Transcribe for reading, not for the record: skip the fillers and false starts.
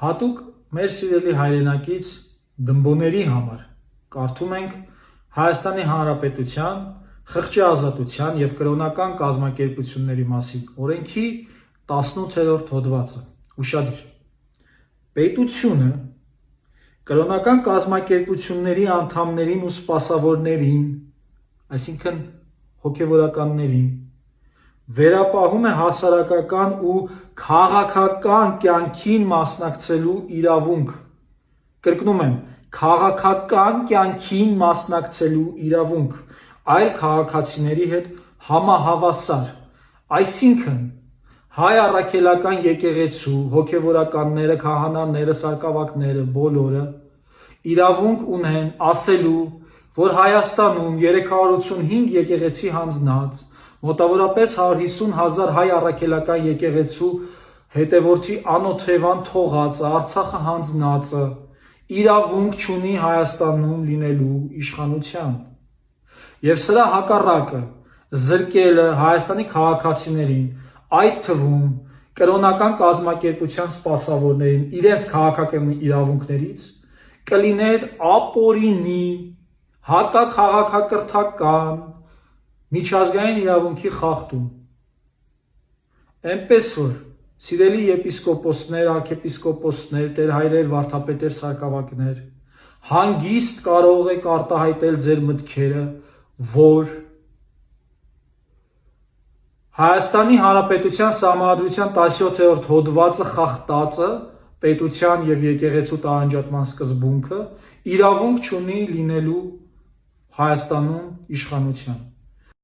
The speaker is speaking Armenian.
Հատուկ մեր սիրելի հայրենակից դմբոների համար կարդում ենք Հայաստանի Հանրապետության խղճի ազատության և կրոնական կազմակերպությունների մասին օրենքի 18-րդ հոդվածը։ Ուշադիր։ Պետությունը կրոնական կազմակերպությունների անդամներին ու սպասավորներին, այսինքն հոգևորականներին, վերապահում է հասարակական ու քաղաքական կյանքին մասնակցելու իրավունք, կրկնում եմ, քաղաքական կյանքին մասնակցելու իրավունք, այլ քաղաքացիների հետ համահավասար, այսինքն հայ առաքելական եկեղեցու հոգևորականները, քահանաները, սակավակները բոլորը իրավունք ունեն ասելու, որ Հայաստանում 385 եկեղեցի հանձնած, մոտավորապես 150,000 հայ առաքելական եկեղեցու հետևորդի անօթևան թողածը, Արցախը հանձնածը իրավունք չունի Հայաստանում լինելու իշխանության։ Եվ սրա հակառակը զրկելը Հայաստանի քաղաքացիներին, այդ թվում կրոնական կազմակերպության սպասավորներին իրենց քաղաքական իրավունքներից կլիներ ապօրինի, հակաքաղաքակրթական, միջազգային իրավունքի խախտում։ Էնպես որ, սիրելի եպիսկոպոսներ, արքեպիսկոպոսներ, տերհայրեր, վարդապետեր, սակավակներ, հանգիստ կարող եք արտահայտել ձեր մտքերը, որ Հայաստանի Հանրապետության Սահմանադրության 17-րդ հոդվածը խախտածը, պետության և եկեղեցու տարանջատման սկզբունքը, իրավունք չունի լինելու Հայաստանում իշխանության։